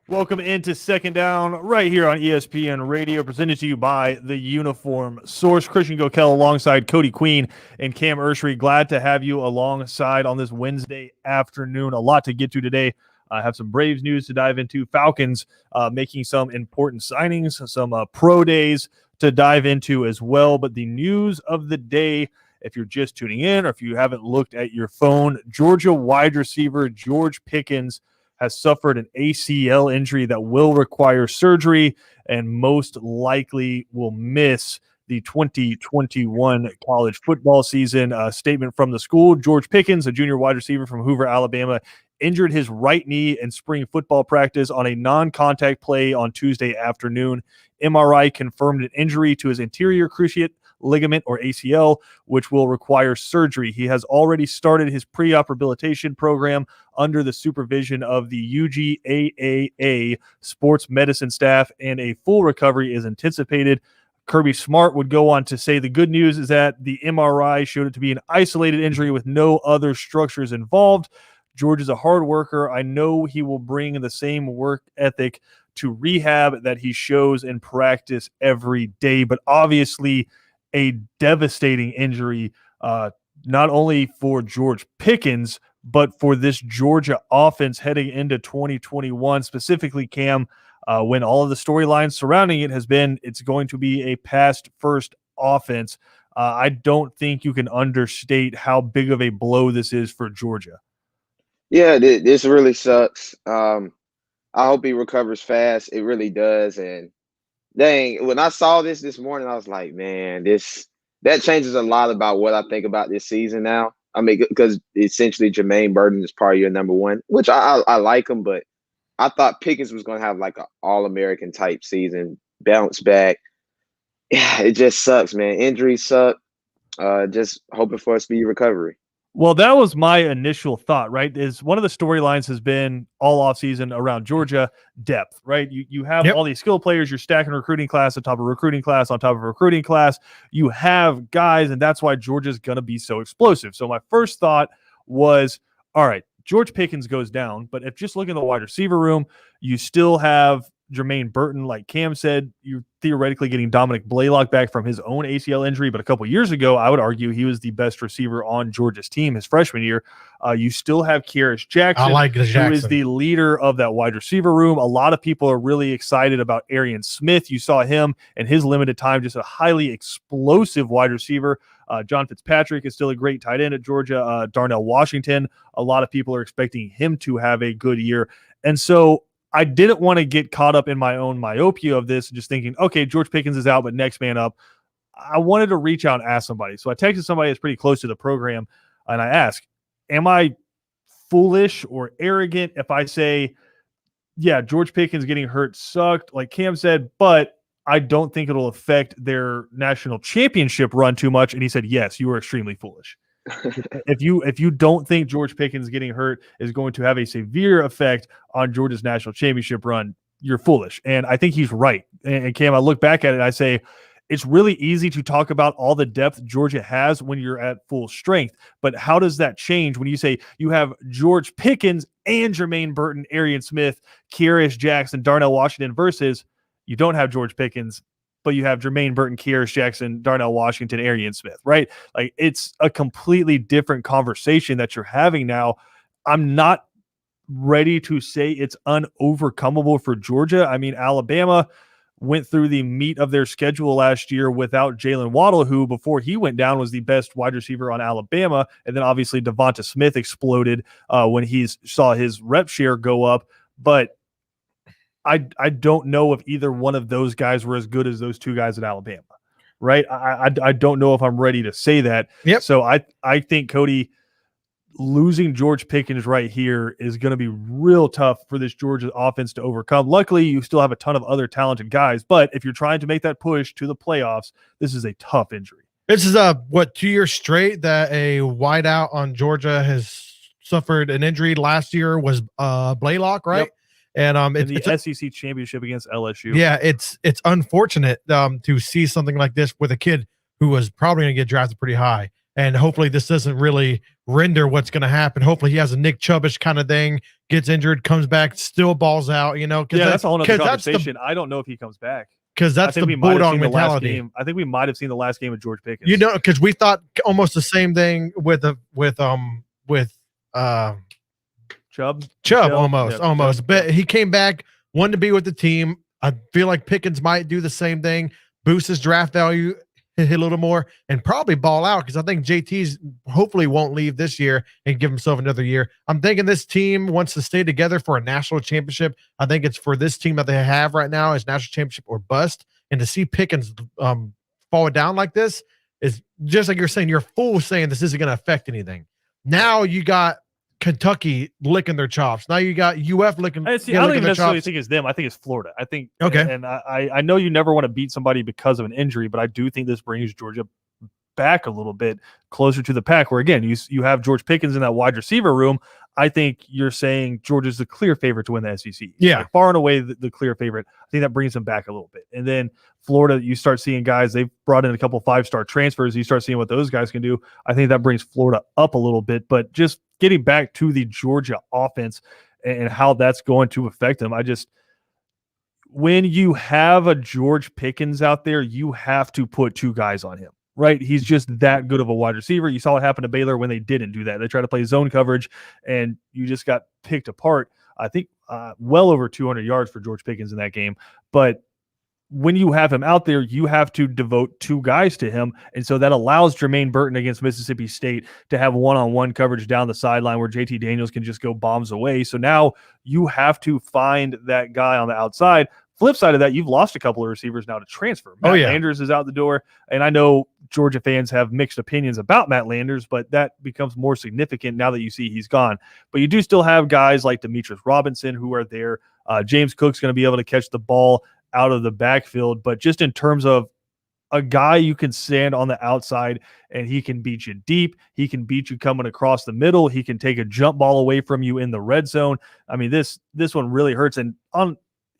Welcome into Second Down right here on ESPN Radio, presented to you by the Uniform Source. Christian Gokel alongside Cody Queen and Cam Ursery. Glad to have you alongside on this Wednesday afternoon. A lot to get to today. I have some Braves news to dive into. Falcons making some important signings, some pro days to dive into as well. But the news of the day, if you're just tuning in or if you haven't looked at your phone, Georgia wide receiver George Pickens has suffered an ACL injury that will require surgery and most likely will miss the 2021 college football season. A statement from the school: George Pickens, a junior wide receiver from Hoover, Alabama, injured his right knee in spring football practice on a non-contact play on Tuesday afternoon. MRI confirmed an injury to his anterior cruciate ligament, or ACL, which will require surgery. He has already started his pre-op rehabilitation program under the supervision of the UGAAA sports medicine staff, and a full recovery is anticipated. Kirby Smart would go on to say the good news is that the MRI showed it to be an isolated injury with no other structures involved. George is a hard worker. I know he will bring the same work ethic to rehab that he shows in practice every day, but obviously a devastating injury, not only for George Pickens, but for this Georgia offense heading into 2021, specifically, Cam, when all of the storylines surrounding it has been it's going to be a pass-first offense. I don't think you can understate how big of a blow this is for Georgia. Yeah, this really sucks. I hope he recovers fast. It really does. And dang, when I saw this morning, I was like, man, that changes a lot about what I think about this season now. I mean, because essentially Jermaine Burton is probably your number one, which I like him, but I thought Pickens was going to have like an All-American type season, bounce back. Yeah, it just sucks, man. Injuries suck. Just hoping for a speedy recovery. Well, that was my initial thought, right? Is one of the storylines has been all offseason around Georgia depth, right? You have all these skill players, you're stacking recruiting class on top of recruiting class on top of recruiting class. You have guys, and that's why Georgia's going to be so explosive. So my first thought was, all right, George Pickens goes down, but if just look in the wide receiver room, you still have Jermaine Burton. Like Cam said, you're theoretically getting Dominic Blaylock back from his own ACL injury, but a couple years ago, I would argue he was the best receiver on Georgia's team his freshman year. You still have Kearis Jackson, who is the leader of that wide receiver room. A lot of people are really excited about Arian Smith. You saw him in his limited time, just a highly explosive wide receiver. John Fitzpatrick is still a great tight end at Georgia. Darnell Washington, a lot of people are expecting him to have a good year. And so I didn't want to get caught up in my own myopia of this, just thinking, okay, George Pickens is out, but next man up. I wanted to reach out and ask somebody. So I texted somebody that's pretty close to the program, and I asked, am I foolish or arrogant if I say, yeah, George Pickens getting hurt sucked, like Cam said, but I don't think it'll affect their national championship run too much? And he said, yes, you are extremely foolish. If you don't think George Pickens getting hurt is going to have a severe effect on Georgia's national championship run, you're foolish. And I think he's right. And Cam, I look back at it and I say, it's really easy to talk about all the depth Georgia has when you're at full strength. But how does that change when you say you have George Pickens and Jermaine Burton, Arian Smith, Kearis Jackson, Darnell Washington versus you don't have George Pickens, but you have Jermaine Burton, Kearis Jackson, Darnell Washington, Arian Smith, right? Like, it's a completely different conversation that you're having now. I'm not ready to say it's unovercomable for Georgia. I mean, Alabama went through the meat of their schedule last year without Jalen Waddle, who before he went down was the best wide receiver on Alabama. And then obviously Devonta Smith exploded when he saw his rep share go up. But I don't know if either one of those guys were as good as those two guys at Alabama, right? I don't know if I'm ready to say that. Yep. So I think, Cody, losing George Pickens right here is going to be real tough for this Georgia offense to overcome. Luckily, you still have a ton of other talented guys, but if you're trying to make that push to the playoffs, this is a tough injury. This is 2 years straight that a wideout on Georgia has suffered an injury. Last year was Blaylock, right? Yep. And it's the SEC championship against LSU. Yeah, it's unfortunate to see something like this with a kid who was probably going to get drafted pretty high. And hopefully this doesn't really render what's going to happen. Hopefully he has a Nick Chubbish kind of thing, gets injured, comes back, still balls out, you know, that's a whole nother conversation. I don't know if he comes back. Because that's the Bulldog mentality. I think we might have seen the last game of George Pickens. You know, because we thought almost the same thing with Chubb almost. But he came back, wanted to be with the team. I feel like Pickens might do the same thing, boost his draft value, hit a little more, and probably ball out, because I think JT's hopefully won't leave this year and give himself another year. I'm thinking this team wants to stay together for a national championship. I think it's for this team that they have right now is national championship or bust. And to see Pickens fall down like this is just like you're saying, you're full saying this isn't going to affect anything. Now you got Kentucky licking their chops. Now you got UF licking. I don't even necessarily think it's them. I think it's Florida. I think and I know you never want to beat somebody because of an injury, but I do think this brings Georgia back a little bit closer to the pack. Where again, you have George Pickens in that wide receiver room. I think you're saying Georgia's the clear favorite to win the SEC. Yeah, like far and away the clear favorite. I think that brings them back a little bit. And then Florida, you start seeing guys, they've brought in a couple 5-star transfers. You start seeing what those guys can do. I think that brings Florida up a little bit. But just getting back to the Georgia offense and how that's going to affect them, when you have a George Pickens out there, you have to put 2 guys on him. Right, he's just that good of a wide receiver. You saw what happened to Baylor when they didn't do that. They tried to play zone coverage, and you just got picked apart. I think well over 200 yards for George Pickens in that game. But when you have him out there, you have to devote 2 guys to him, and so that allows Jermaine Burton against Mississippi State to have one-on-one coverage down the sideline where JT Daniels can just go bombs away. So now you have to find that guy on the outside. Flip side of that, you've lost a couple of receivers now to transfer. Matt Landers is out the door, and I know Georgia fans have mixed opinions about Matt Landers, but that becomes more significant now that you see he's gone. But you do still have guys like Demetrius Robinson who are there. James Cook's going to be able to catch the ball out of the backfield, but just in terms of a guy you can stand on the outside and he can beat you deep. He can beat you coming across the middle. He can take a jump ball away from you in the red zone. I mean, this one really hurts. And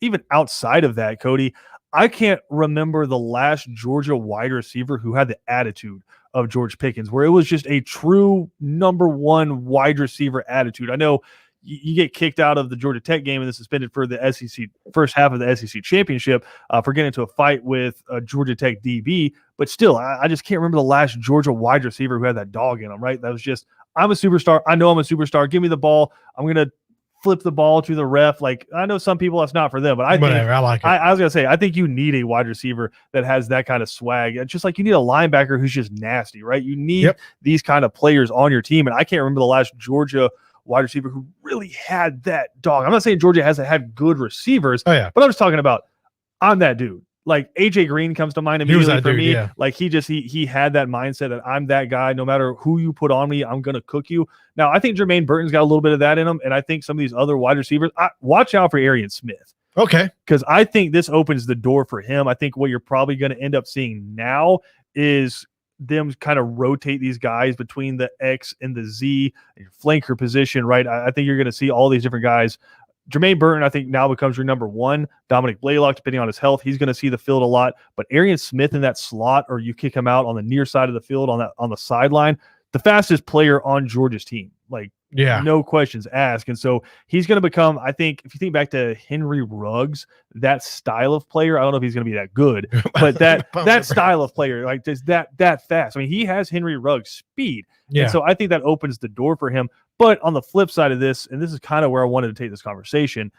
even outside of that, Cody, I can't remember the last Georgia wide receiver who had the attitude of George Pickens, where it was just a true number 1 wide receiver attitude. I know you get kicked out of the Georgia Tech game and then suspended for the SEC first half of the SEC championship for getting into a fight with a Georgia Tech DB, but still, I just can't remember the last Georgia wide receiver who had that dog in him, right? That was just, I'm a superstar. I know I'm a superstar. Give me the ball. I'm going to flip the ball to the ref. Like, I know some people that's not for them, but I like it. I was gonna say, I think you need a wide receiver that has that kind of swag. It's just like you need a linebacker who's just nasty, right? You need these kind of players on your team. And I can't remember the last Georgia wide receiver who really had that dog. I'm not saying Georgia hasn't had good receivers, but I'm just talking about I'm that dude. Like AJ Green comes to mind immediately for me. Yeah. Like he had that mindset that I'm that guy. No matter who you put on me, I'm gonna cook you. Now I think Jermaine Burton's got a little bit of that in him, and I think some of these other wide receivers. Watch out for Arian Smith. Okay, because I think this opens the door for him. I think what you're probably going to end up seeing now is them kind of rotate these guys between the X and the Z, your flanker position, right? I think you're going to see all these different guys. Jermaine Burton, I think, now becomes your number 1. Dominic Blaylock, depending on his health, he's going to see the field a lot. But Arian Smith in that slot, or you kick him out on the near side of the field on the sideline, the fastest player on Georgia's team. Like, no questions asked. And so he's going to become, I think, if you think back to Henry Ruggs, that style of player, I don't know if he's going to be that good, but that style of player, like does that fast. I mean, he has Henry Ruggs speed. Yeah. And so I think that opens the door for him. But on the flip side of this, and this is kind of where I wanted to take this conversation,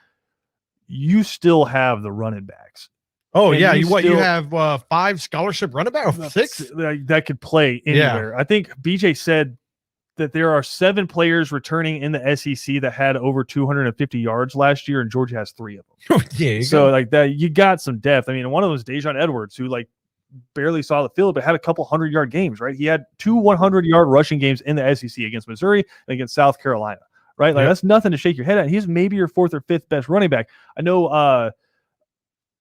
you still have the running backs. Oh, and you have 5 scholarship running backs, 6 that could play anywhere. Yeah. I think BJ said that there are 7 players returning in the SEC that had over 250 yards last year, and Georgia has 3 of them. So like that, you got some depth. I mean, one of them was Dejon Edwards, who like barely saw the field, but had a couple 100-yard games, right? He had 2 100-yard rushing games in the SEC against Missouri and against South Carolina, right? Like that's nothing to shake your head at. He's maybe your 4th or 5th best running back. I know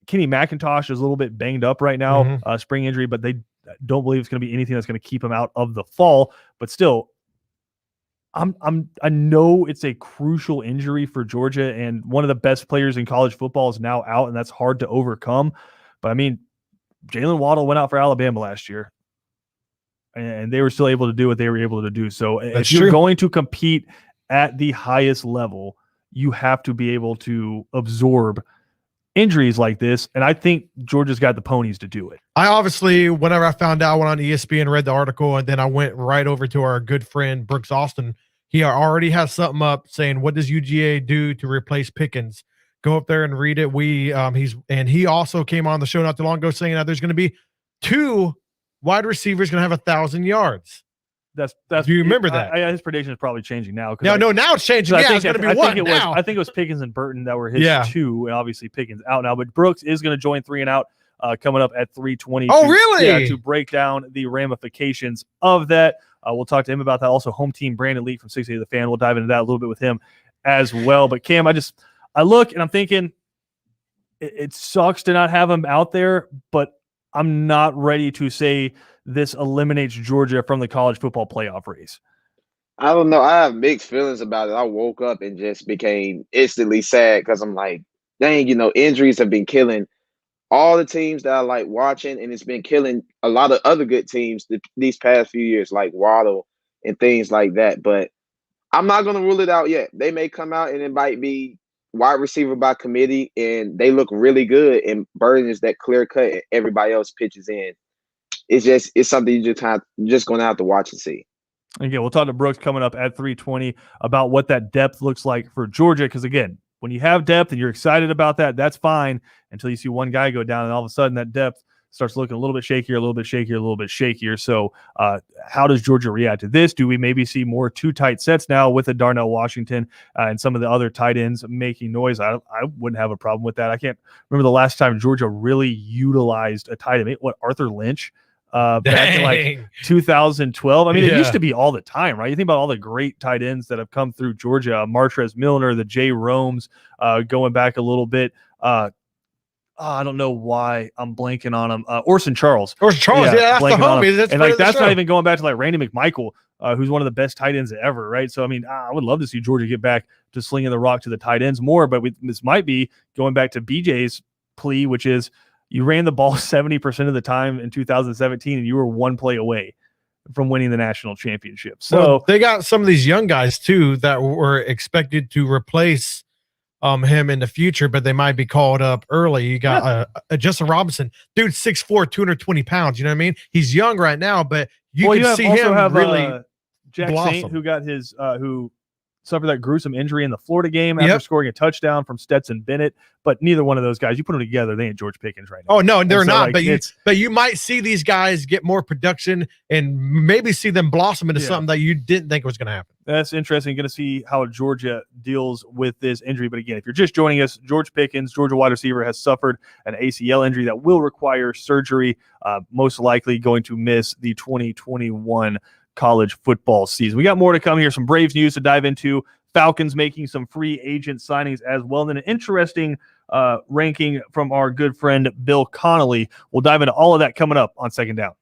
Kenny McIntosh is a little bit banged up right now, spring injury, but they don't believe it's going to be anything that's going to keep him out of the fall. But still, I know it's a crucial injury for Georgia, and one of the best players in college football is now out, and that's hard to overcome. But I mean, Jalen Waddle went out for Alabama last year. and they were still able to do what they were able to do. So That's if you're true. going to compete at the highest level, you have to be able to absorb injuries like this. And I think Georgia's got the ponies to do it. I obviously, whenever I found out, I went on ESPN, read the article, and then I went right over to our good friend Brooks Austin. He already has something up saying, "What does UGA do to replace Pickens?" Go up there and read it. He also came on the show not too long ago saying that there's going to be 2 wide receivers going to have 1,000 yards. That's. Do you remember that? His prediction is probably changing now. No, now it's changing. Yeah, it's going to be one now. I think it was Pickens and Burton that were his 2, and obviously Pickens out now. But Brooks is going to join 3 and Out coming up at 3:20. Oh, really? Yeah, to break down the ramifications of that. We'll talk to him about that. Also, home team Brandon Lee from 680 The Fan. We'll dive into that a little bit with him as well. But Cam, I look and I'm thinking it sucks to not have him out there, but I'm not ready to say this eliminates Georgia from the college football playoff race. I don't know. I have mixed feelings about it. I woke up and just became instantly sad because I'm like, dang, injuries have been killing all the teams that I like watching, and it's been killing a lot of other good teams these past few years, like Waddle and things like that. But I'm not going to rule it out yet. They may come out and it might be wide receiver by committee, and they look really good, and Burden is that clear cut, and everybody else pitches in. It's something you're just going to have to watch and see. Again, we'll talk to Brooks coming up at 3:20 about what that depth looks like for Georgia. Because again, when you have depth and you're excited about that, that's fine until you see one guy go down, and all of a sudden that depth starts looking a little bit shakier, a little bit shakier, a little bit shakier. So how does Georgia react to this? Do we maybe see more 2 tight sets now with a Darnell Washington and some of the other tight ends making noise? I wouldn't have a problem with that. I can't remember the last time Georgia really utilized a tight end. What, Arthur Lynch? Back in like 2012. I mean, it used to be all the time, right? You think about all the great tight ends that have come through Georgia, Martrez Milner, the Jay Romes, going back a little bit. I don't know why I'm blanking on him. Orson Charles. Yeah, that's the homie. That's not even going back to like Randy McMichael, who's one of the best tight ends ever, right? So, I mean, I would love to see Georgia get back to slinging the rock to the tight ends more, but this might be going back to BJ's plea, which is you ran the ball 70% of the time in 2017, and you were 1 play away from winning the national championship. So they got some of these young guys too that were expected to replace him in the future, but they might be called up early. You got Justin Robinson, dude, 6'4", 220 pounds. You know what I mean? He's young right now, but you can see him really Jack blossom. Saint, who got his who suffered that gruesome injury in the Florida game after scoring a touchdown from Stetson Bennett. But neither one of those guys, you put them together, they ain't George Pickens right now. Oh, no, they're not. But you might see these guys get more production and maybe see them blossom into something that you didn't think was going to happen. That's interesting. Going to see how Georgia deals with this injury. But again, if you're just joining us, George Pickens, Georgia wide receiver, has suffered an ACL injury that will require surgery, most likely going to miss the 2021 college football season. We got more to come here. Some Braves news to dive into. Falcons making some free agent signings as well. And then an interesting ranking from our good friend Bill Connolly. We'll dive into all of that coming up on Second Down.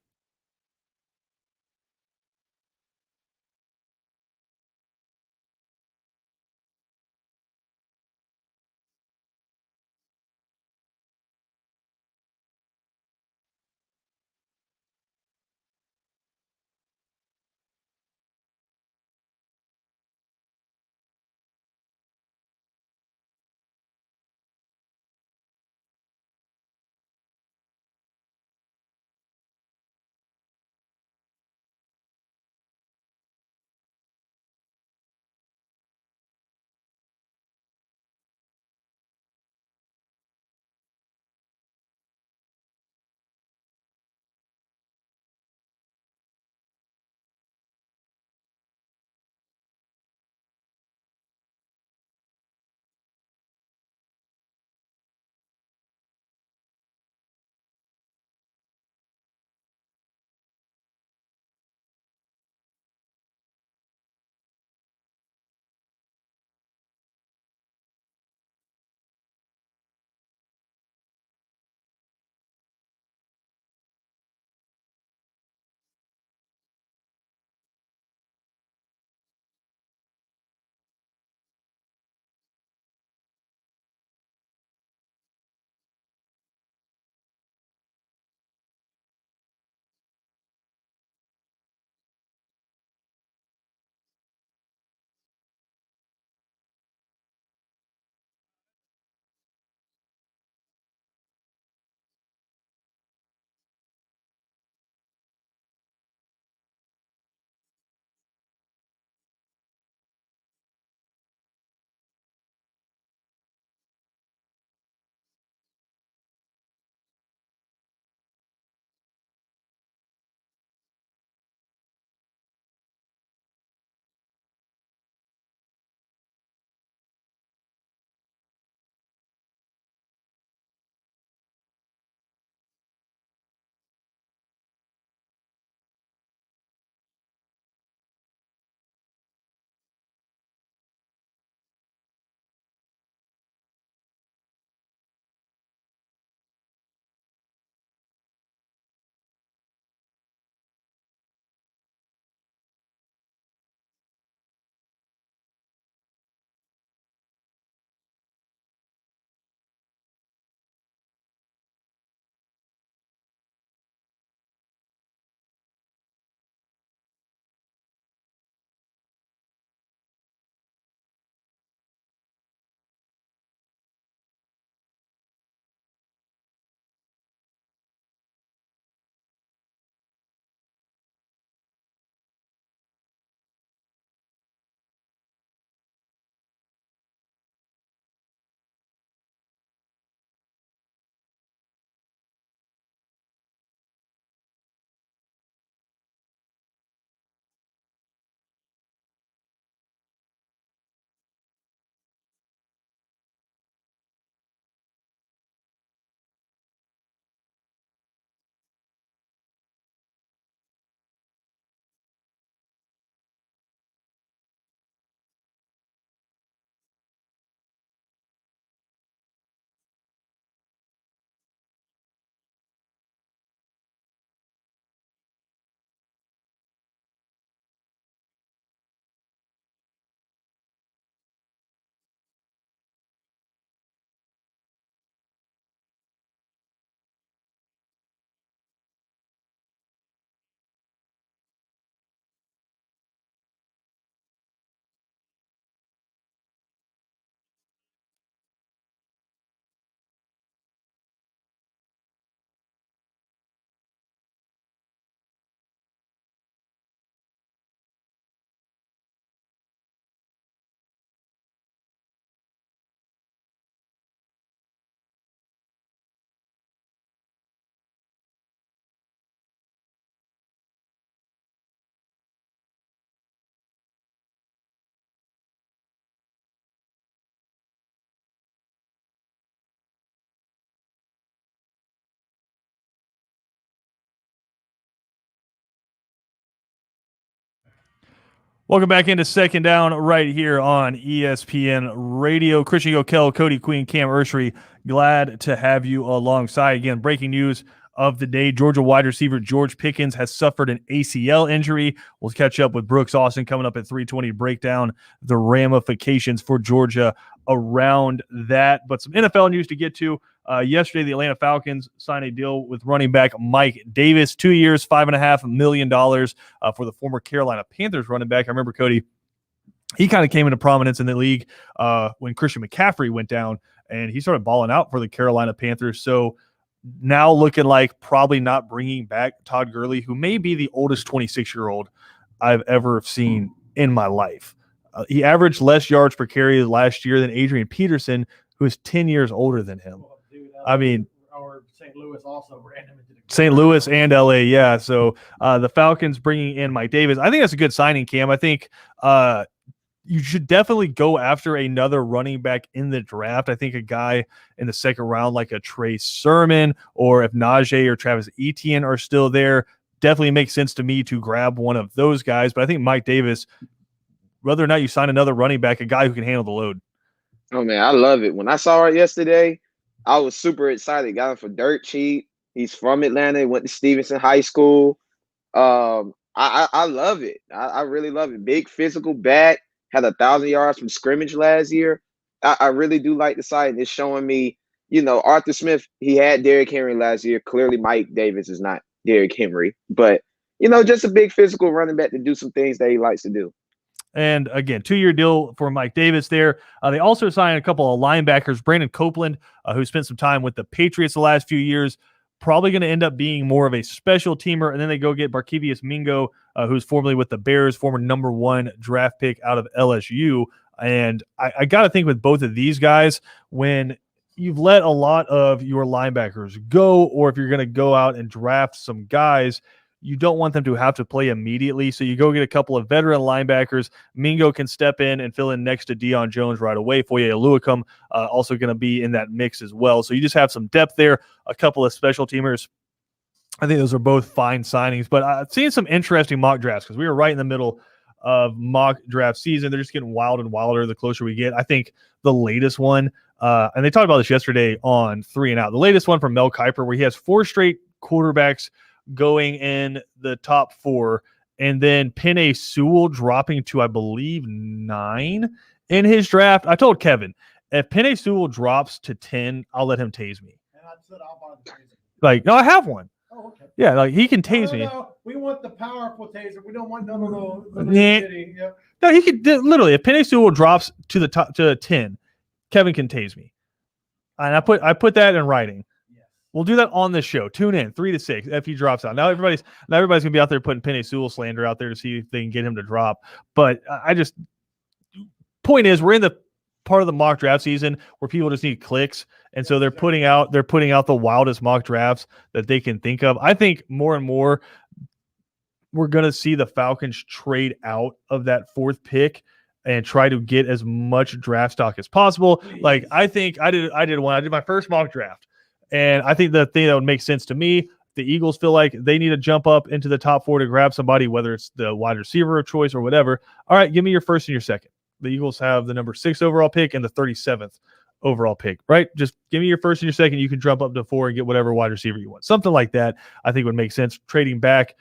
Welcome back into Second Down right here on ESPN Radio. Christian Yokel, Cody Queen, Cam Ursery, glad to have you alongside. Again, breaking news of the day, Georgia wide receiver George Pickens has suffered an ACL injury. We'll catch up with Brooks Austin coming up at 3:20 to break down the ramifications for Georgia around that. But some NFL news to get to. Yesterday, the Atlanta Falcons signed a deal with running back Mike Davis, 2 years, $5.5 million for the former Carolina Panthers running back. I remember, Cody, he kind of came into prominence in the league when Christian McCaffrey went down, and he started balling out for the Carolina Panthers. So now looking like probably not bringing back Todd Gurley, who may be the oldest 26-year-old I've ever seen in my life. He averaged less yards per carry last year than Adrian Peterson, who is 10 years older than him. I mean, or St. Louis also ran him into the St. Louis and LA, yeah. So the Falcons bringing in Mike Davis. I think that's a good signing, Cam. I think you should definitely go after another running back in the draft. I think a guy in the second round like a Trey Sermon, or if Najee or Travis Etienne are still there, definitely makes sense to me to grab one of those guys. But I think Mike Davis, whether or not you sign another running back, a guy who can handle the load. Oh, man, I love it. When I saw it yesterday, I was super excited. Got him for dirt cheap. He's from Atlanta. Went to Stevenson High School. I love it. I really love it. Big physical back. Had 1,000 yards from scrimmage last year. I really do like the site. It's showing me, Arthur Smith, he had Derrick Henry last year. Clearly, Mike Davis is not Derrick Henry. But, just a big physical running back to do some things that he likes to do. And again, 2-year deal for Mike Davis there. They also signed a couple of linebackers, Brandon Copeland, who spent some time with the Patriots the last few years, probably going to end up being more of a special teamer. And then they go get Barkevious Mingo, who's formerly with the Bears, former number 1 draft pick out of LSU. And I got to think with both of these guys, when you've let a lot of your linebackers go, or if you're going to go out and draft some guys, you don't want them to have to play immediately. So you go get a couple of veteran linebackers. Mingo can step in and fill in next to Deion Jones right away. Foye Oluokun also going to be in that mix as well. So you just have some depth there, a couple of special teamers. I think those are both fine signings. But I've seen some interesting mock drafts because we were right in the middle of mock draft season. They're just getting wild and wilder the closer we get. I think the latest one, and they talked about this yesterday on 3 and Out, the latest one from Mel Kiper, where he has 4 straight quarterbacks going in the top 4, and then Penei Sewell dropping to, I believe, 9 in his draft. I told Kevin, if Penei Sewell drops to 10, I'll let him tase me. And I said, I'll buy the taser. Like, no, I have one. Oh, okay. Yeah, like he can tase me. No, we want the powerful taser. We don't want none of the Yeah. shitty. Yep. No, he could literally, if Penei Sewell drops to the top to 10, Kevin can tase me. And I put that in writing. We'll do that on this show. Tune in 3 to 6 if he drops out. Now everybody's gonna be out there putting Penei Sewell slander out there to see if they can get him to drop. But point is, we're in the part of the mock draft season where people just need clicks, and so they're putting out the wildest mock drafts that they can think of. I think more and more we're gonna see the Falcons trade out of that 4th pick and try to get as much draft stock as possible. Please. Like I think I did my first mock draft. And I think the thing that would make sense to me, the Eagles feel like they need to jump up into the top 4 to grab somebody, whether it's the wide receiver of choice or whatever. All right, give me your first and your second. The Eagles have the number 6 overall pick and the 37th overall pick, right? Just give me your first and your second. You can jump up to 4 and get whatever wide receiver you want. Something like that, I think would make sense. Trading back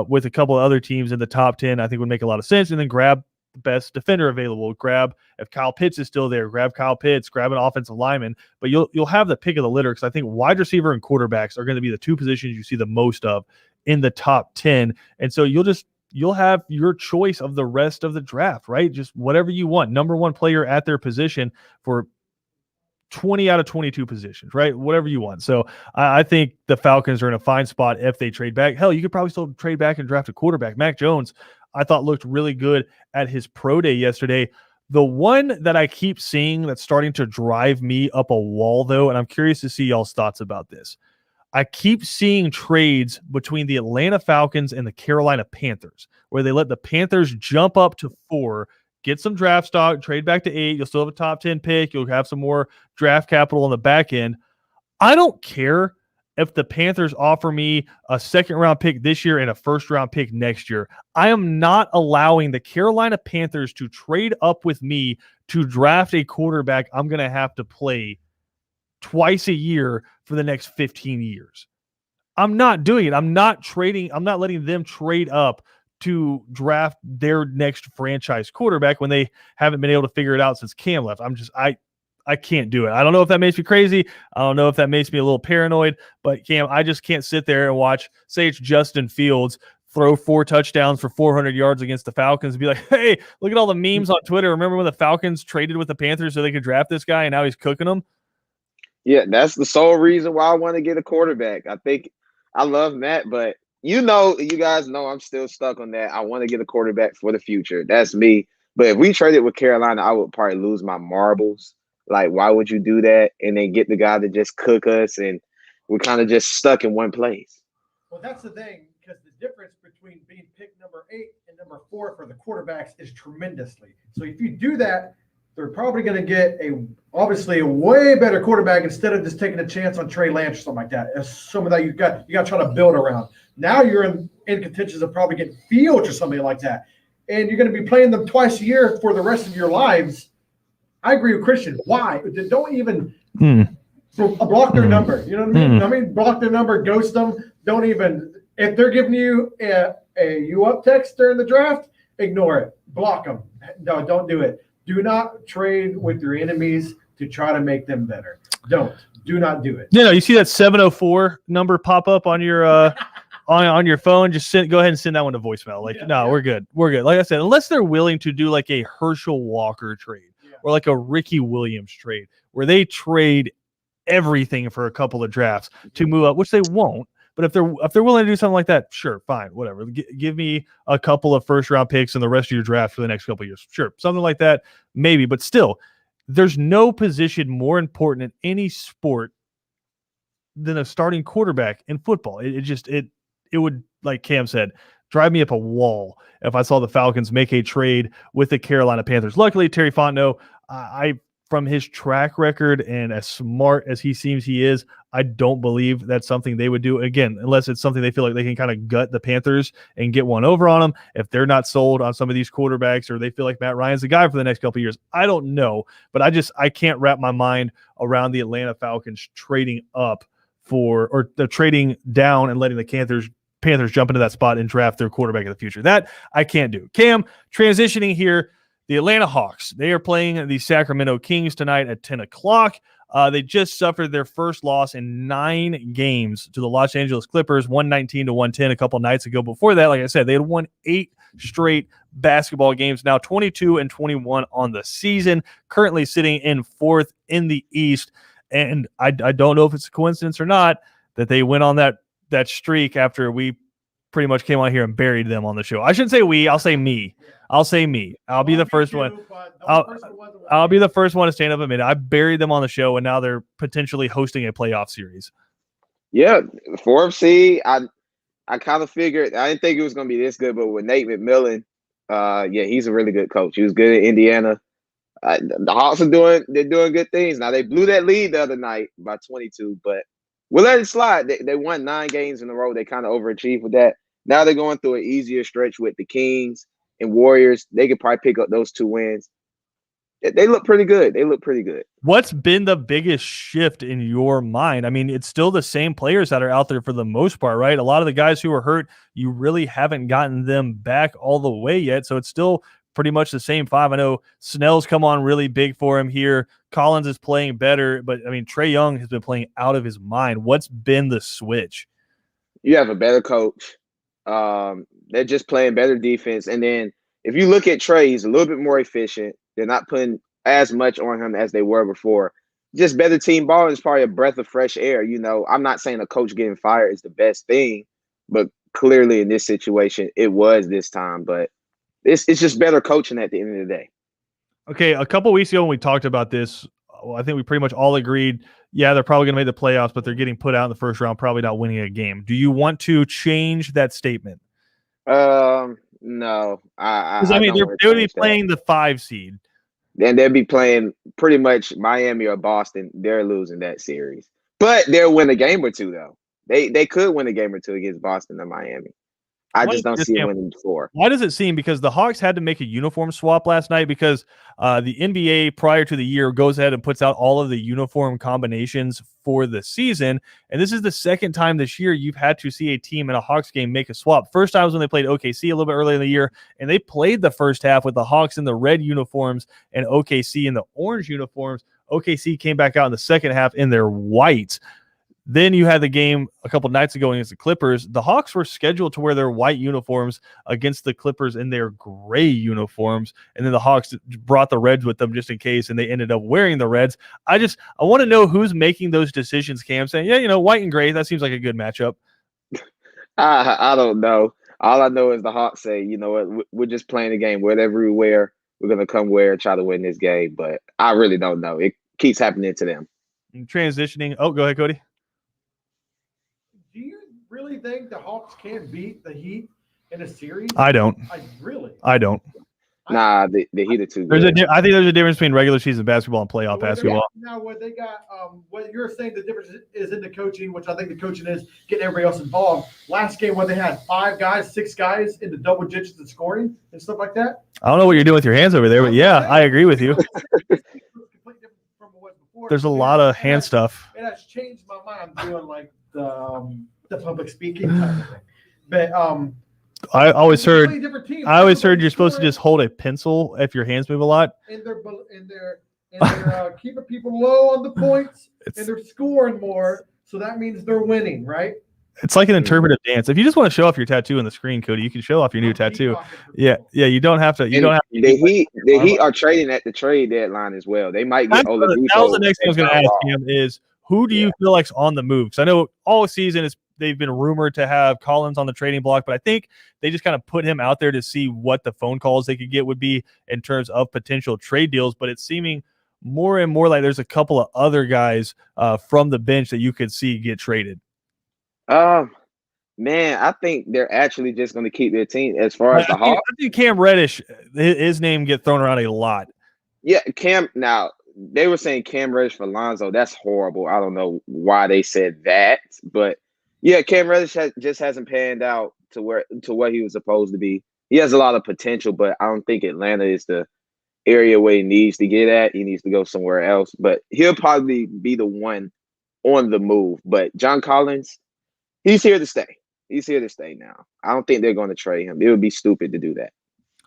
with a couple of other teams in the top 10, I think would make a lot of sense. And then grab the best defender available. Grab, if Kyle Pitts is still there, grab Kyle Pitts, grab an offensive lineman, but you'll have the pick of the litter, because I think wide receiver and quarterbacks are going to be the 2 positions you see the most of in the top 10. And so you'll have your choice of the rest of the draft, right? Just whatever you want. Number 1 player at their position for 20 out of 22 positions, right? Whatever you want. So I think the Falcons are in a fine spot if they trade back. Hell, you could probably still trade back and draft a quarterback. Mac Jones, I thought looked really good at his pro day yesterday. The one that I keep seeing that's starting to drive me up a wall, though, and I'm curious to see y'all's thoughts about this. I keep seeing trades between the Atlanta Falcons and the Carolina Panthers, where they let the Panthers jump up to 4, get some draft stock, trade back to 8. You'll still have a top 10 pick. You'll have some more draft capital on the back end. I don't care if the Panthers offer me a second-round pick this year and a first-round pick next year. I am not allowing the Carolina Panthers to trade up with me to draft a quarterback I'm going to have to play twice a year for the next 15 years. I'm not doing it. I'm not letting them trade up to draft their next franchise quarterback when they haven't been able to figure it out since Cam left. I can't do it. I don't know if that makes me crazy. I don't know if that makes me a little paranoid, but Cam, I just can't sit there and watch, say it's Justin Fields, throw 4 touchdowns for 400 yards against the Falcons and be like, hey, look at all the memes on Twitter. Remember when the Falcons traded with the Panthers so they could draft this guy and now he's cooking them? Yeah, that's the sole reason why I want to get a quarterback. I think I love Matt, but you guys know I'm still stuck on that. I want to get a quarterback for the future. That's me. But if we traded with Carolina, I would probably lose my marbles. Like, why would you do that and then get the guy to just cook us and we're kind of just stuck in one place? Well, that's the thing, because the difference between being picked number 8 and number 4 for the quarterbacks is tremendously. So if you do that, they're probably going to get obviously a way better quarterback instead of just taking a chance on Trey Lance or something like that. As some of that you got to try to build around. Now you're in contention of probably getting Fields or something like that, and you're going to be playing them twice a year for the rest of your lives. I agree with Christian. Why? Don't even block their number. You know what I mean? I mean, block their number, ghost them. Don't even, if they're giving you a you up text during the draft, ignore it. Block them. No, don't do it. Do not trade with your enemies to try to make them better. Do not do it. You see that 704 number pop up on your on your phone? Just go ahead and send that one to voicemail. We're good. We're good. Like I said, unless they're willing to do like a Herschel Walker trade or like a Ricky Williams trade where they trade everything for a couple of drafts to move up, which they won't. But if they're willing to do something like that, sure, fine, whatever. Give me a couple of first-round picks in the rest of your draft for the next couple of years. Sure, something like that, maybe. But still, there's no position more important in any sport than a starting quarterback in football. It would, like Cam said, drive me up a wall if I saw the Falcons make a trade with the Carolina Panthers. Luckily, Terry Fontenot, from his track record and as smart as he seems he is, I don't believe that's something they would do. Again, unless it's something they feel like they can kind of gut the Panthers and get one over on them. If they're not sold on some of these quarterbacks or they feel like Matt Ryan's the guy for the next couple of years, I don't know. But I can't wrap my mind around the Atlanta Falcons trading up or the trading down and letting the Panthers jump into that spot and draft their quarterback in the future. That I can't do. Cam, transitioning here, the Atlanta Hawks, they are playing the Sacramento Kings tonight at 10 o'clock. They just suffered their first loss in 9 games to the Los Angeles Clippers, 119-110 a couple nights ago. Before that, like I said, they had won 8 straight basketball games, now 22-21 on the season, currently sitting in 4th in the East. And I don't know if it's a coincidence or not that they went on that streak after we pretty much came on here and buried them on the show. I shouldn't say we, I'll say me. I'll say me. I'll be the first one. I'll be the first one to stand up and admit it. I buried them on the show, and now they're potentially hosting a playoff series. Yeah, 4th seed. I kind of figured. I didn't think it was going to be this good, but with Nate McMillan, he's a really good coach. He was good at Indiana. The Hawks they're doing good things. Now, they blew that lead the other night by 22, but we'll let it slide. They won 9 games in a row. They kind of overachieved with that. Now they're going through an easier stretch with the Kings and Warriors. They could probably pick up those 2 wins. They look pretty good. What's been the biggest shift in your mind? I mean, it's still the same players that are out there for the most part, right? A lot of the guys who are hurt, you really haven't gotten them back all the way yet. So it's still pretty much the same 5. I know Snell's come on really big for him here. Collins is playing better, but I mean, Trae Young has been playing out of his mind. What's been the switch? You have a better coach. They're just playing better defense. And then if you look at Trae, he's a little bit more efficient. They're not putting as much on him as they were before. Just better team ball is probably a breath of fresh air. I'm not saying a coach getting fired is the best thing, but clearly in this situation, it was this time. But it's just better coaching at the end of the day. Okay, a couple weeks ago when we talked about this, I think we pretty much all agreed, yeah, they're probably going to make the playoffs, but they're getting put out in the first round, probably not winning a game. Do you want to change that statement? No. Because I mean, they would be playing the 5 seed. And they'll be playing pretty much Miami or Boston. They're losing that series. But they'll win a game or 2, though. They could win a game or two against Boston or Miami. I just don't see it winning 4. Why does it seem? Because the Hawks had to make a uniform swap last night because the NBA prior to the year goes ahead and puts out all of the uniform combinations for the season. And this is the second time this year you've had to see a team in a Hawks game make a swap. First time was when they played OKC a little bit earlier in the year, and they played the first half with the Hawks in the red uniforms and OKC in the orange uniforms. OKC came back out in the second half in their white. Then you had the game a couple nights ago against the Clippers. The Hawks were scheduled to wear their white uniforms against the Clippers in their gray uniforms, and then the Hawks brought the Reds with them just in case, and they ended up wearing the Reds. I want to know who's making those decisions, Cam, saying, yeah, white and gray, that seems like a good matchup. I don't know. All I know is the Hawks say, you know what, we're just playing the game. Whatever we wear, we're going to come wear and try to win this game. But I really don't know. It keeps happening to them. And transitioning. Oh, go ahead, Cody. Do you really think the Hawks can beat the Heat in a series? I don't. I don't. Nah, the Heat are too good. I think there's a difference between regular season basketball and playoff basketball. Now, what they got, what you're saying, the difference is in the coaching, which I think the coaching is getting everybody else involved. Last game, when they had 5 guys, 6 guys in the double digits in scoring and stuff like that. I don't know what you're doing with your hands over there, but yeah, I agree with you. There's a lot of hand stuff. It has changed my mind. I'm doing like the public speaking type of thing. But I always heard you're supposed to just hold a pencil if your hands move a lot. And they're keeping people low on the points, and they're scoring more. So that means they're winning, right? It's like an interpretive dance. If you just want to show off your tattoo on the screen, Cody, you can show off your new tattoo. Yeah. You don't have to. The Heat are trading at the trade deadline as well. They might get Oladipo. That was the next thing I was going to ask him is, who do you feel like's on the move? Because I know all season they've been rumored to have Collins on the trading block, but I think they just kind of put him out there to see what the phone calls they could get would be in terms of potential trade deals. But it's seeming more and more like there's a couple of other guys from the bench that you could see get traded. Man, I think they're actually just going to keep their team as far as the Hawks. I think Cam Reddish, his name get thrown around a lot. Yeah, Cam. Now they were saying Cam Reddish for Lonzo. That's horrible. I don't know why they said that, but yeah, Cam Reddish just hasn't panned out to what he was supposed to be. He has a lot of potential, but I don't think Atlanta is the area where he needs to get at. He needs to go somewhere else. But he'll probably be the one on the move. But John Collins, he's here to stay. He's here to stay now. I don't think they're going to trade him. It would be stupid to do that.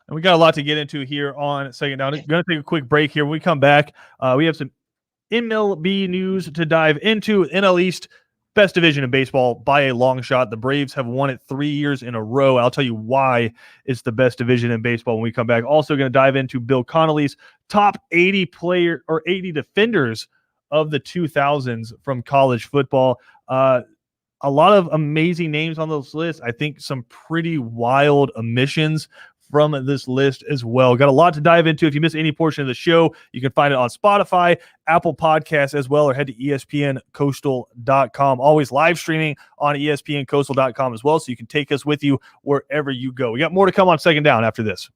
And we got a lot to get into here on Second Down. We're going to take a quick break here. When we come back, we have some MLB news to dive into. NL East, best division in baseball by a long shot. The Braves have won it 3 years in a row. I'll tell you why it's the best division in baseball when we come back. Also going to dive into Bill Connolly's top 80 defenders of the 2000s from college football. A lot of amazing names on those lists. I think some pretty wild omissions from this list as well. Got a lot to dive into. If you miss any portion of the show, you can find it on Spotify, Apple Podcasts as well, or head to espncoastal.com. Always live streaming on espncoastal.com as well, so you can take us with you wherever you go. We got more to come on Second Down after this.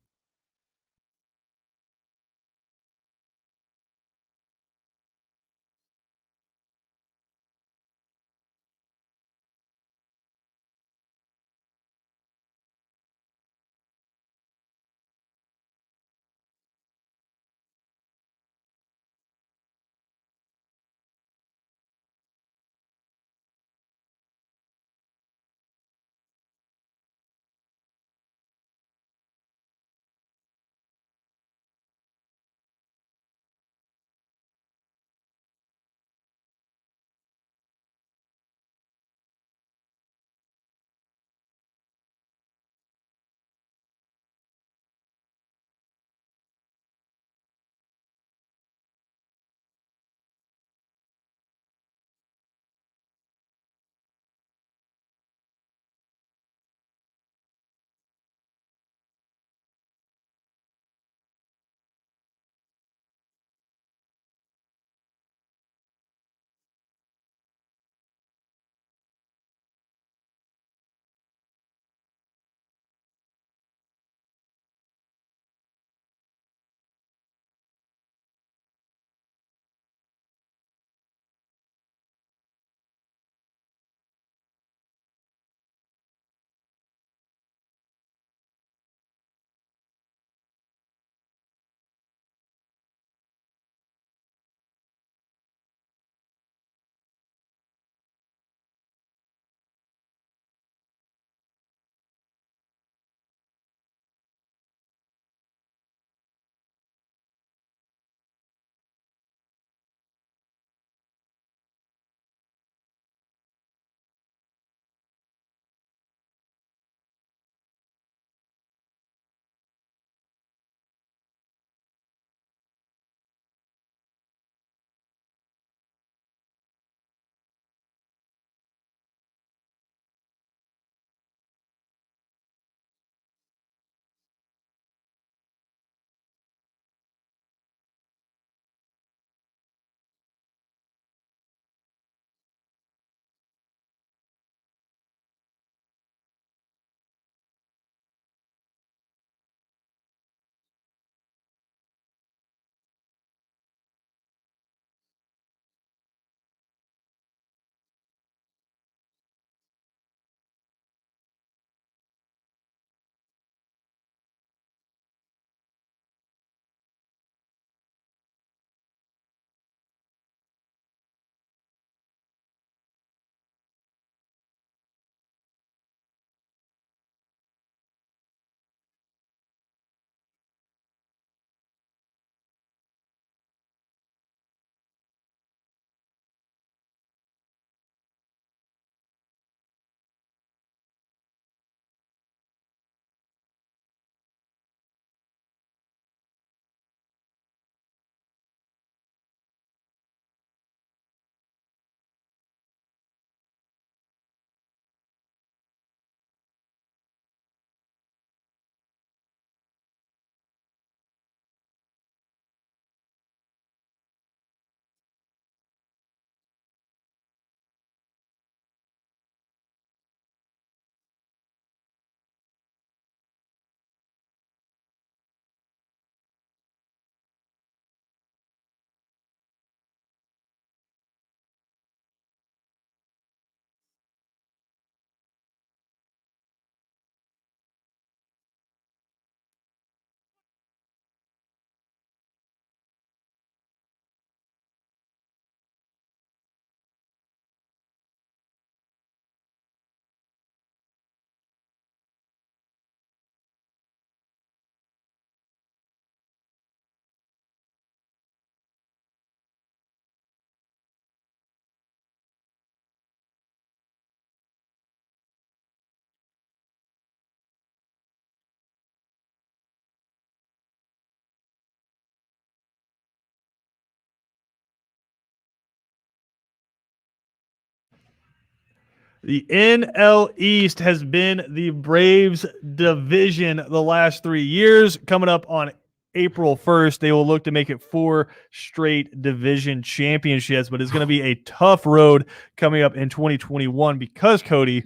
The NL East has been the Braves division the last 3 years. Coming up on April 1st, they will look to make it 4 straight division championships, but it's going to be a tough road coming up in 2021 because, Cody,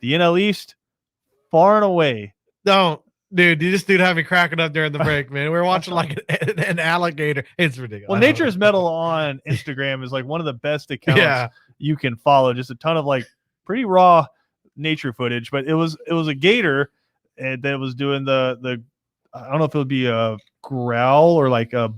the NL East, far and away. No, dude, this dude had me cracking up during the break, man. We were watching like an alligator. It's ridiculous. Well, Nature's Metal on Instagram is like one of the best accounts you can follow. Just a ton of like pretty raw nature footage, but it was a gator that was doing the I don't know if it would be a growl or like a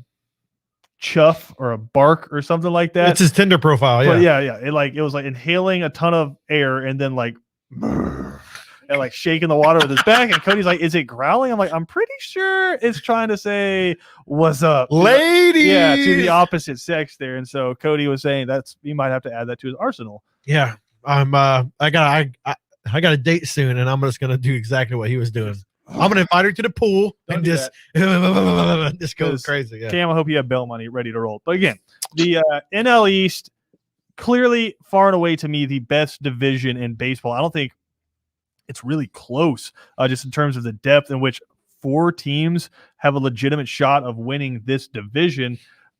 chuff or a bark or something like that. It's his Tinder profile. But yeah. It was like inhaling a ton of air and then like and like shaking the water with his back. And Cody's like, "Is it growling?" I'm like, "I'm pretty sure it's trying to say what's up, ladies." Yeah, to the opposite sex there. And so Cody was saying he might have to add that to his arsenal. Yeah, I got a date soon, and I'm just gonna do exactly what he was doing. I'm gonna invite her to the pool and just go crazy. Yeah. Cam, I hope you have bail money ready to roll. But again, the NL East, clearly far and away to me the best division in baseball. I don't think it's really close, just in terms of the depth in which 4 teams have a legitimate shot of winning this division.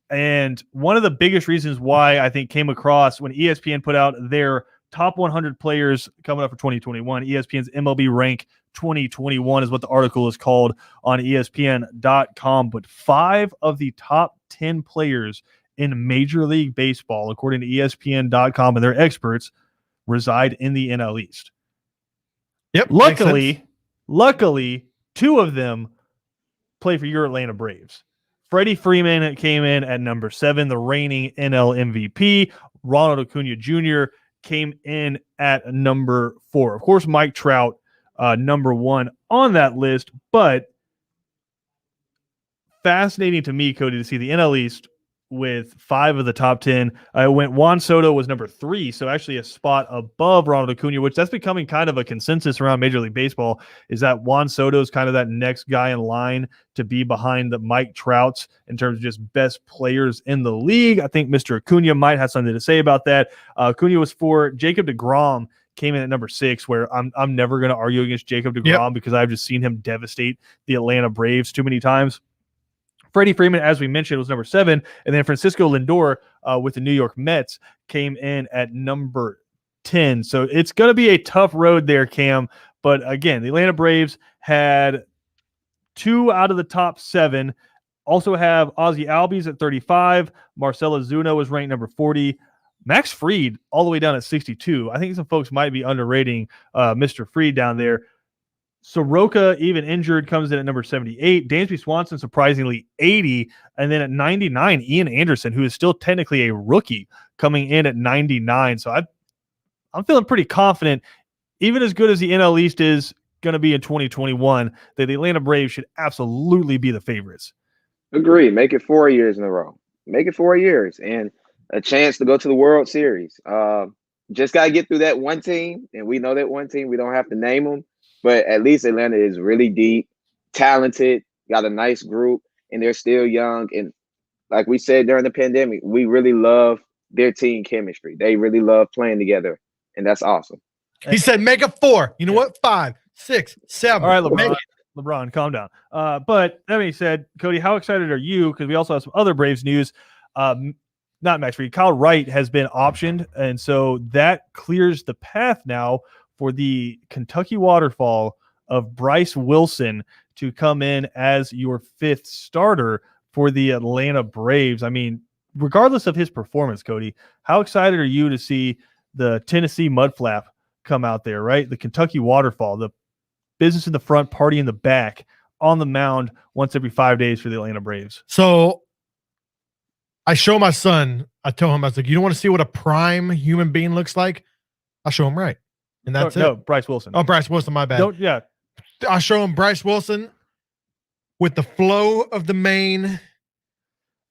And one of the biggest reasons why I think came across when ESPN put out their top 100 players coming up for 2021, ESPN's MLB Rank 2021 is what the article is called on ESPN.com. But 5 of the top 10 players in Major League Baseball, according to ESPN.com and their experts, reside in the NL East. Yep. Luckily, 2 of them play for your Atlanta Braves. Freddie Freeman came in at number 7, the reigning NL MVP. Ronald Acuna Jr. came in at number 4. Of course, Mike Trout, number 1 on that list, but fascinating to me, Cody, to see the NL East with 5 of the top 10. Juan Soto was number 3, so actually a spot above Ronald Acuna, which that's becoming kind of a consensus around Major League Baseball, is that Juan Soto is kind of that next guy in line to be behind the Mike Trouts in terms of just best players in the league. I think Mr. Acuna might have something to say about that. Acuna was 4. Jacob deGrom came in at number 6, where I'm never going to argue against Jacob deGrom because I've just seen him devastate the Atlanta Braves too many times. Freddie Freeman, as we mentioned, was number 7. And then Francisco Lindor with the New York Mets came in at number 10. So it's going to be a tough road there, Cam. But again, the Atlanta Braves had 2 out of the top 7. Also have Ozzie Albies at 35. Marcell Ozuna was ranked number 40. Max Fried all the way down at 62. I think some folks might be underrating Mr. Fried down there. Soroka, even injured, comes in at number 78. Dansby Swanson, surprisingly, 80. And then at 99, Ian Anderson, who is still technically a rookie, coming in at 99. So I'm feeling pretty confident, even as good as the NL East is going to be in 2021, that the Atlanta Braves should absolutely be the favorites. Agree. Make it 4 years in a row. Make it 4 years and a chance to go to the World Series. Just got to get through that one team, and we know that one team. We don't have to name them. But at least Atlanta is really deep, talented, got a nice group, and they're still young. And like we said during the pandemic, we really love their team chemistry. They really love playing together, and that's awesome. He said, make it 4. You know what? 5, 6, 7. All right, LeBron, calm down. But that being said, Cody, how excited are you? Because we also have some other Braves news. Not Max Fried. Kyle Wright has been optioned, and so that clears the path now for the Kentucky waterfall of Bryce Wilson to come in as your 5th starter for the Atlanta Braves. I mean, regardless of his performance, Cody, how excited are you to see the Tennessee mudflap come out there, right? The Kentucky waterfall, the business in the front, party in the back, on the mound once every 5 days for the Atlanta Braves. So I show my son, I tell him, I was like, you don't want to see what a prime human being looks like? I'll show him right. And that's it. No, Bryce Wilson. Oh, Bryce Wilson, my bad. I show him Bryce Wilson with the flow of the mane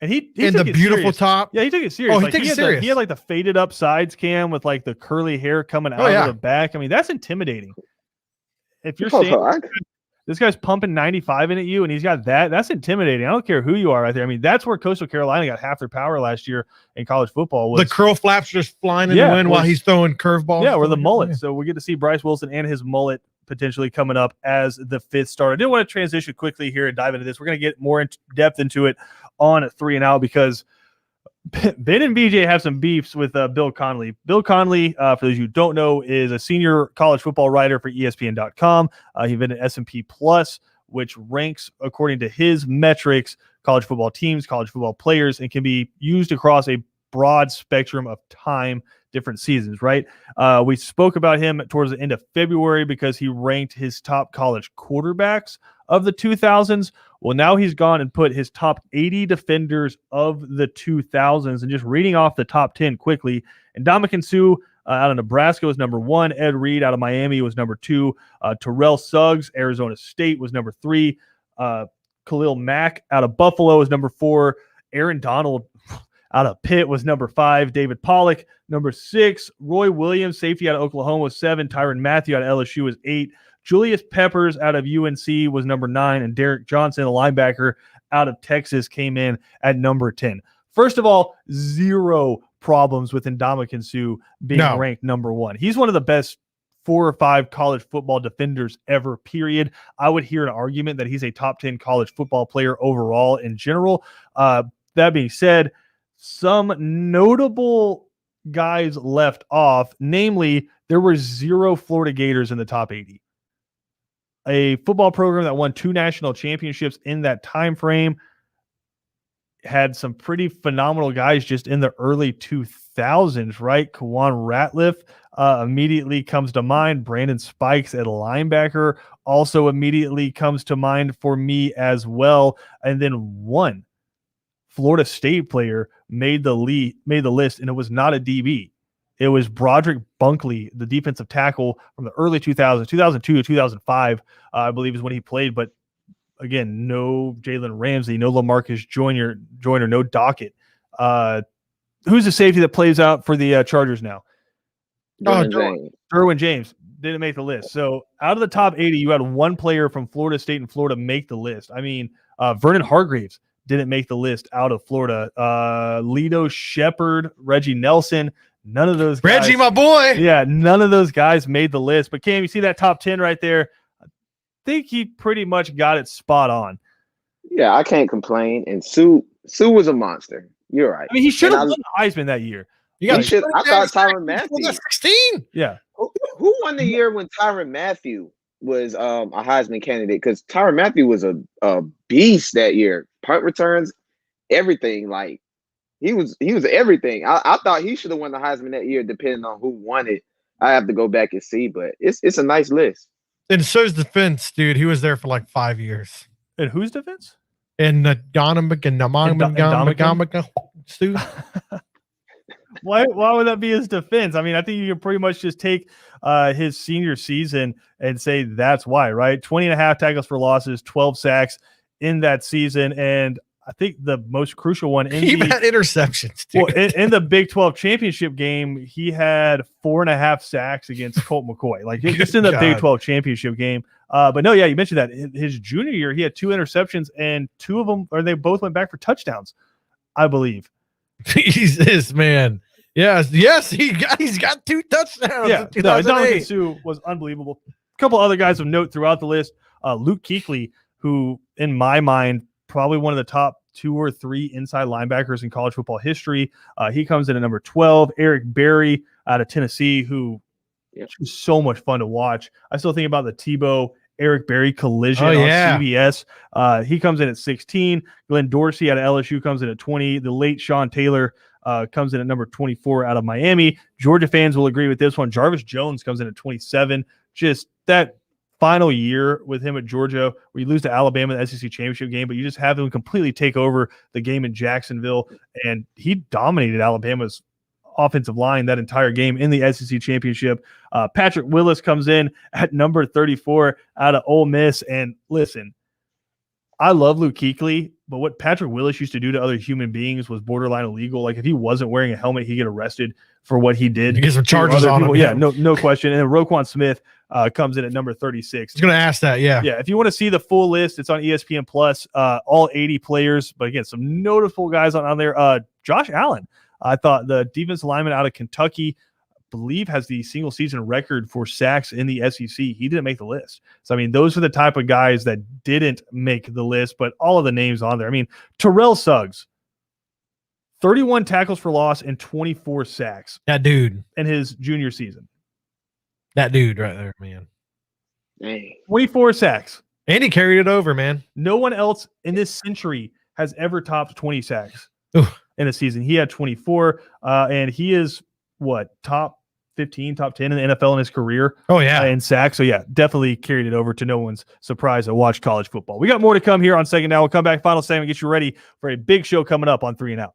and he and the beautiful serious. top. Yeah, he took it serious. Oh, he takes it serious. He had like the faded up sides, Cam, with like the curly hair coming out of the back. I mean, that's intimidating. If you're saying This guy's pumping 95 in at you, and he's got that. That's intimidating. I don't care who you are right there. I mean, that's where Coastal Carolina got half their power last year in college football. The curl flaps just flying in the wind while he's throwing curveballs. Yeah, or the mullet. So we get to see Bryce Wilson and his mullet potentially coming up as the fifth starter. I did want to transition quickly here and dive into this. We're going to get more in depth into it on 3 and Out because Ben and BJ have some beefs with Bill Connolly. Bill Connolly, for those who don't know, is a senior college football writer for ESPN.com. He's been at S&P Plus, which ranks, according to his metrics, college football teams, college football players, and can be used across a broad spectrum of time, different seasons, right? We spoke about him towards the end of February because he ranked his top college quarterbacks of the 2000s. Well, now he's gone and put his top 80 defenders of the 2000s, and just reading off the top 10 quickly. And Ndamukong Suh out of Nebraska was number 1. Ed Reed out of Miami was number 2. Terrell Suggs, Arizona State, was number 3. Khalil Mack out of Buffalo was number 4. Aaron Donald out of Pitt was number 5. David Pollock, number 6. Roy Williams, safety out of Oklahoma, was 7. Tyrann Mathieu out of LSU was 8. Julius Peppers out of UNC was number 9. And Derek Johnson, a linebacker out of Texas, came in at number 10. First of all, zero problems with Ndamukong Suh being ranked number 1. He's one of the best 4 or 5 college football defenders ever, period. I would hear an argument that he's a top 10 college football player overall in general. That being said, some notable guys left off, namely, there were 0 Florida Gators in the top 80. A football program that won 2 national championships in that time frame, had some pretty phenomenal guys just in the early 2000s, right? Kawan Ratliff immediately comes to mind. Brandon Spikes at linebacker also immediately comes to mind for me as well. And then one Florida State player made the list, and it was not a DB. It was Broderick Bunkley, the defensive tackle from the early 2000s, 2002 to 2005, I believe is when he played. But again, no Jalen Ramsey, no LaMarcus Joyner, no Dockett. Who's the safety that plays out for the Chargers now? Derwin James didn't make the list. So out of the top 80, you had one player from Florida State and Florida make the list. I mean, Vernon Hargreaves didn't make the list out of Florida. Lito Shepard, Reggie Nelson, none of those guys. Reggie, my boy. Yeah, none of those guys made the list. But Cam, you see that top 10 right there? I think he pretty much got it spot on. Yeah, I can't complain. And Sue was a monster. You're right. I mean, he should have won the Heisman that year. I thought Tyrann Mathieu. 16. Yeah. Who won the year when Tyrann Mathieu was a Heisman candidate? Because Tyrann Mathieu was a beast that year. Punt returns, everything. Like he was everything. I thought he should have won the Heisman that year, depending on who won it. I have to go back and see, but it's a nice list. And so's defense, dude. He was there for like 5 years. And whose defense? And Ndamukong Suh. Why would that be his defense? I mean, I think you can pretty much just take his senior season and say that's why, right? 20.5 tackles for losses, 12 sacks in that season. And I think the most crucial one he had interceptions, dude. Well, in the Big 12 championship game, he had 4.5 sacks against Colt McCoy, like just in the Big 12 championship game. But no, yeah, you mentioned that his junior year, he had 2 interceptions, and 2 of them, or they both went back for touchdowns, I believe. Jesus, man. Yes, he's got 2 touchdowns. Yeah, Ndamukong Suh was unbelievable. A couple other guys of note throughout the list. Luke Kuechly, who in my mind, probably one of the top 2 or 3 inside linebackers in college football history. He comes in at number 12. Eric Berry out of Tennessee, who is so much fun to watch. I still think about the Tebow Eric Berry collision on CBS. He comes in at 16. Glenn Dorsey out of LSU comes in at 20. The late Sean Taylor comes in at number 24 out of Miami. Georgia fans will agree with this one. Jarvis Jones comes in at 27. Just that final year with him at Georgia, where you lose to Alabama in the SEC championship game, but you just have him completely take over the game in Jacksonville, and he dominated Alabama's offensive line that entire game in the SEC championship. Patrick Willis comes in at number 34 out of Ole Miss, and listen, I love Luke Kuechly, but what Patrick Willis used to do to other human beings was borderline illegal. Like if he wasn't wearing a helmet, he'd get arrested for what he did. He gets some charges on him. Yeah, no question. And then Roquan Smith comes in at number 36. I was going to ask that. Yeah. Yeah. If you want to see the full list, it's on ESPN Plus, all 80 players. But again, some notable guys on there. Josh Allen, I thought the defensive lineman out of Kentucky, believe has the single season record for sacks in the SEC. He didn't make the list. So, I mean, those are the type of guys that didn't make the list, but all of the names on there. I mean, Terrell Suggs, 31 tackles for loss and 24 sacks. That dude. In his junior season. That dude right there, man. Dang. 24 sacks. And he carried it over, man. No one else in this century has ever topped 20 sacks in a season. He had 24, and he is, top 15, top 10 in the NFL in his career. Oh, yeah. In sacks. So, yeah, definitely carried it over to no one's surprise to watch college football. We got more to come here on Second Down. We'll come back, final segment, get you ready for a big show coming up on 3 and Out.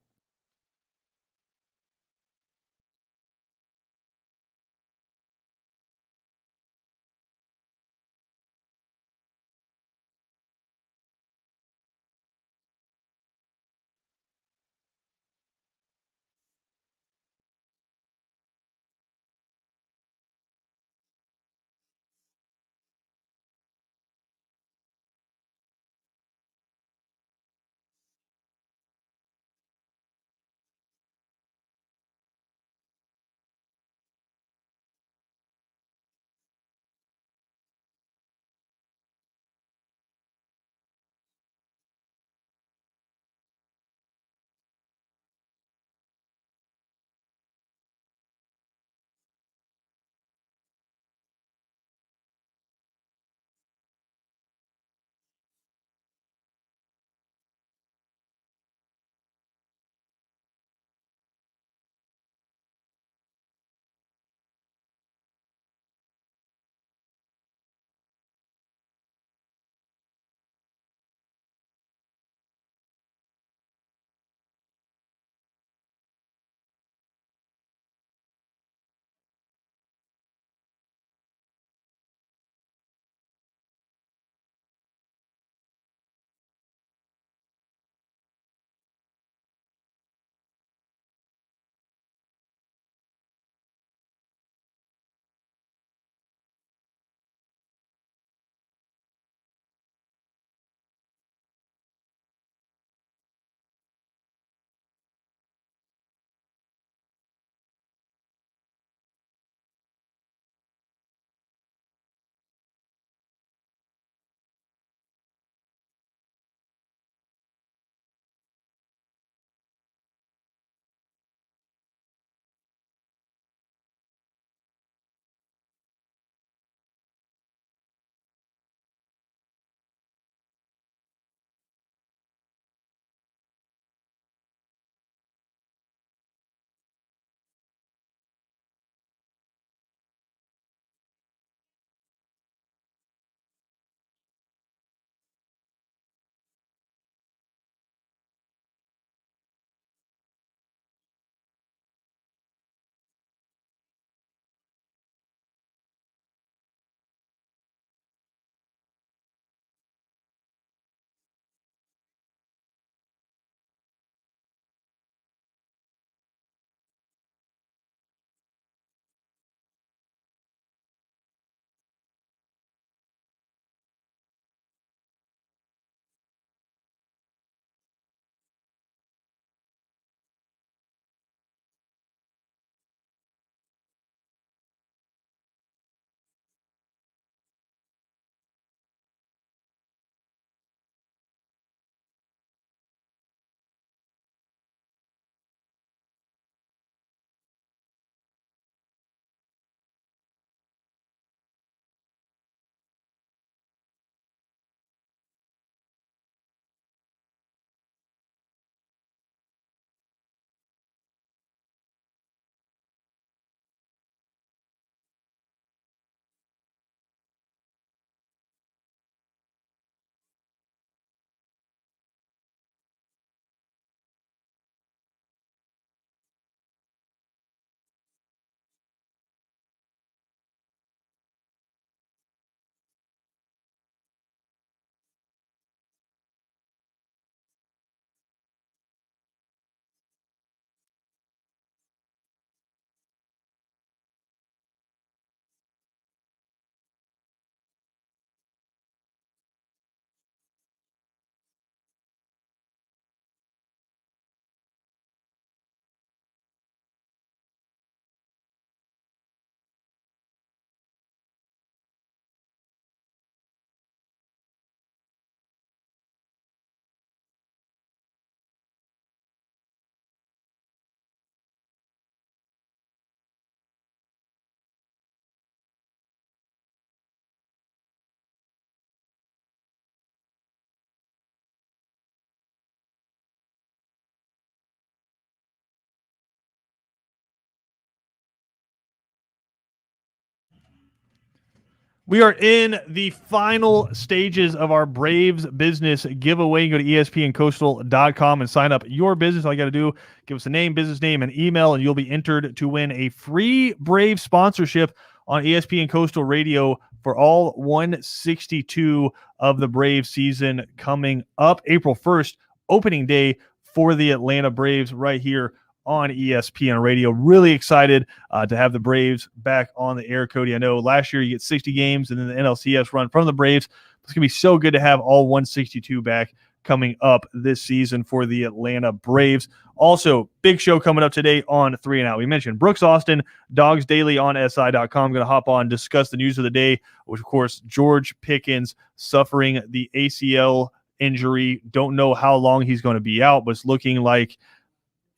We are in the final stages of our Braves business giveaway. You go to espncoastal.com and sign up your business. All you got to do, give us a name, business name, and email, and you'll be entered to win a free Brave sponsorship on ESPN Coastal Radio for all 162 of the Braves season coming up. April 1st, opening day for the Atlanta Braves right here on ESPN Radio. Really excited to have the Braves back on the air, Cody. I know last year you get 60 games and then the NLCS run from the Braves. It's going to be so good to have all 162 back coming up this season for the Atlanta Braves. Also, big show coming up today on 3 and Out. We mentioned Brooks Austin, Dogs Daily on SI.com. Going to hop on, discuss the news of the day, which, of course, George Pickens suffering the ACL injury. Don't know how long he's going to be out, but it's looking like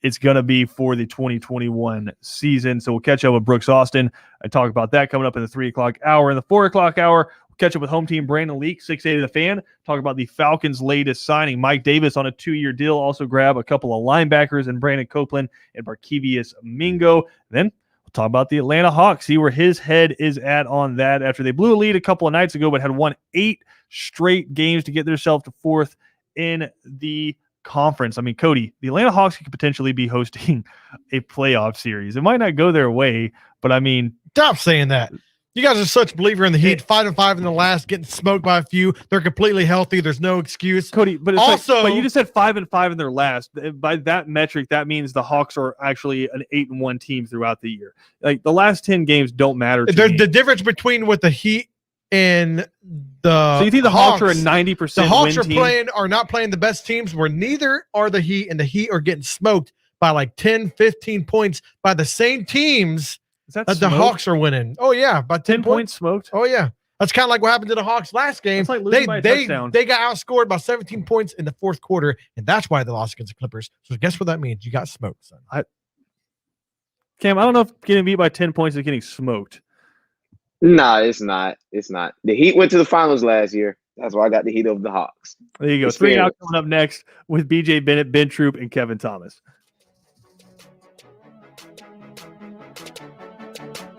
it's going to be for the 2021 season. So we'll catch up with Brooks Austin and talk about that coming up in the 3 o'clock hour. In the 4 o'clock hour, we'll catch up with home team Brandon Leak, 680 The Fan, talk about the Falcons' latest signing. Mike Davis on a 2-year deal. Also grab a couple of linebackers in Brandon Copeland and Barkevius Mingo. Then we'll talk about the Atlanta Hawks, see where his head is at on that after they blew a lead a couple of nights ago, but had won 8 straight games to get themselves to 4th in the conference. I mean, Cody, the Atlanta Hawks could potentially be hosting a playoff series. It might not go their way, but I mean, stop saying that. You guys are such a believer in the Heat. 5-5 in the last, getting smoked by a few. They're completely healthy. There's no excuse. Cody, but it's also, but you just said 5-5 in their last. By that metric, that means the Hawks are actually an 8-1 team throughout the year. Like the last 10 games don't matter to me. The difference between what the Heat and so you think the Hawks are a 90% the Hawks win are not playing the best teams, where neither are the Heat, and the Heat are getting smoked by like 10, 15 points by the same teams that the Hawks are winning. Oh yeah, by 10 points smoked. Oh yeah. That's kind of like what happened to the Hawks last game. Like they got outscored by 17 points in the 4th quarter, and that's why they lost against the Clippers. So guess what that means? You got smoked, son. Cam, I don't know if getting beat by 10 points is getting smoked. Nah, it's not. It's not. The Heat went to the finals last year. That's why I got the Heat over the Hawks. There you go. 3 and Out coming up next with BJ Bennett, Ben Troop, and Kevin Thomas.